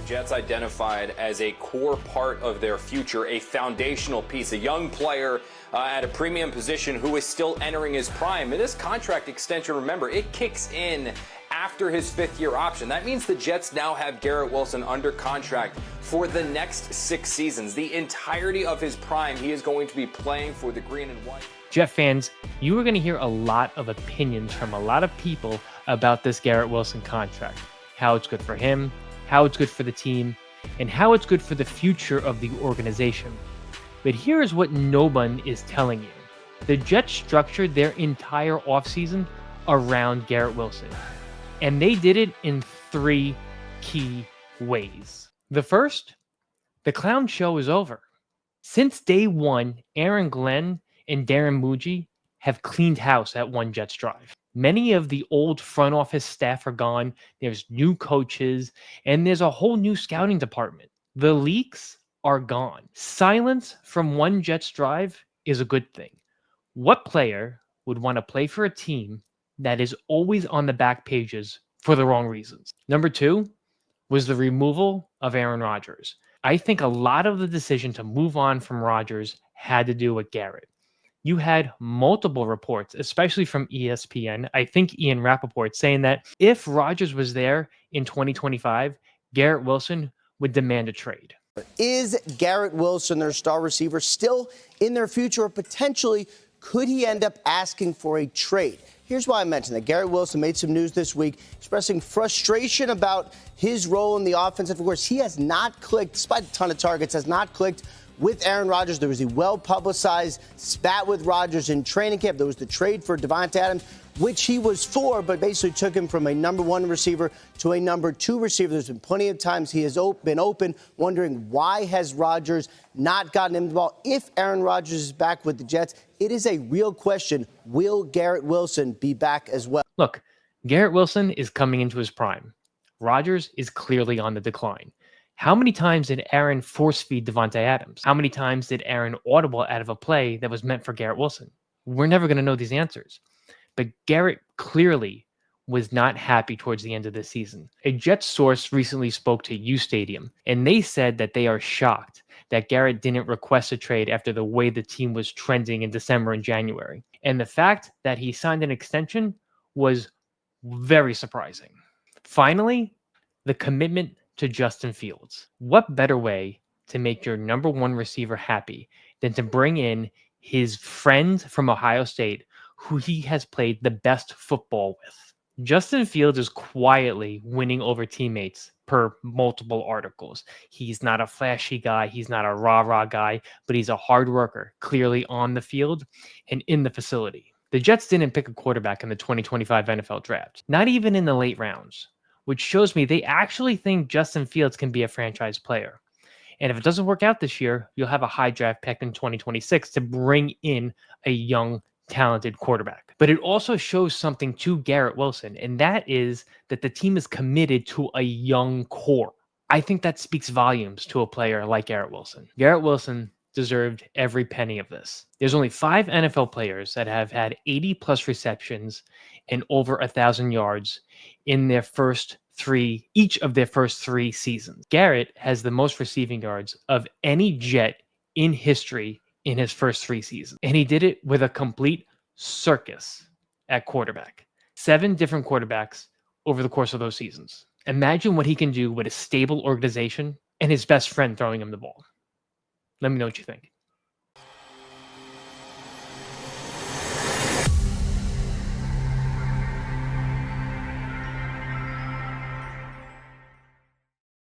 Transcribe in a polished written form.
Jets identified as a core part of their future, a foundational piece, a young player at a premium position who is still entering his prime. And this contract extension, remember, it kicks in after his fifth-year option. That means the Jets now have Garrett Wilson under contract for the next 6 seasons. The entirety of his prime, he is going to be playing for the green and white. Jet fans, you are going to hear a lot of opinions from a lot of people about this Garrett Wilson contract. How it's good for him, how it's good for the team, and how it's good for the future of the organization. But here is what no one is telling you. The Jets structured their entire offseason around Garrett Wilson. And they did it in 3 key ways. The first, the clown show is over. Since day one, Aaron Glenn and Darren Muji have cleaned house at One Jets Drive. Many of the old front office staff are gone. There's new coaches, and there's a whole new scouting department. The leaks are gone. Silence from One Jets Drive is a good thing. What player would want to play for a team that is always on the back pages for the wrong reasons? Number 2 was the removal of Aaron Rodgers. I think a lot of the decision to move on from Rodgers had to do with Garrett. You had multiple reports, especially from ESPN, I think Ian Rappaport, saying that if Rodgers was there in 2025, Garrett Wilson would demand a trade. Is Garrett Wilson, their star receiver, still in their future, or potentially could he end up asking for a trade? Here's why I mentioned that. Garrett Wilson made some news this week expressing frustration about his role in the offense. Of course, he has not clicked, despite a ton of targets, has not clicked with Aaron Rodgers. There was a well-publicized spat with Rodgers in training camp. There was the trade for Davante Adams, which he was for, but basically took him from a number 1 receiver to a number 2 receiver. There's been plenty of times he has been open, wondering why has Rodgers not gotten him the ball. If Aaron Rodgers is back with the Jets, it is a real question. Will Garrett Wilson be back as well? Look, Garrett Wilson is coming into his prime. Rodgers is clearly on the decline. How many times did Aaron force-feed Davante Adams? How many times did Aaron audible out of a play that was meant for Garrett Wilson? We're never going to know these answers. But Garrett clearly was not happy towards the end of this season. A Jets source recently spoke to U Stadium, and they said that they are shocked that Garrett didn't request a trade after the way the team was trending in December and January. And the fact that he signed an extension was very surprising. Finally, the commitment to Justin Fields. What better way to make your number 1 receiver happy than to bring in his friend from Ohio State who he has played the best football with? Justin Fields is quietly winning over teammates per multiple articles. He's not a flashy guy. He's not a rah-rah guy, but he's a hard worker, clearly on the field and in the facility. The Jets didn't pick a quarterback in the 2025 NFL draft, not even in the late rounds, which shows me they actually think Justin Fields can be a franchise player. And if it doesn't work out this year, you'll have a high draft pick in 2026 to bring in a young, talented quarterback. But it also shows something to Garrett Wilson, and that is that the team is committed to a young core. I think that speaks volumes to a player like Garrett Wilson. Garrett Wilson deserved every penny of this. There's only 5 NFL players that have had 80-plus receptions and over 1,000 yards in their each of their first 3 seasons. Garrett has the most receiving yards of any Jet in history in his first 3 seasons. And he did it with a complete circus at quarterback. 7 different quarterbacks over the course of those seasons. Imagine what he can do with a stable organization and his best friend throwing him the ball. Let me know what you think.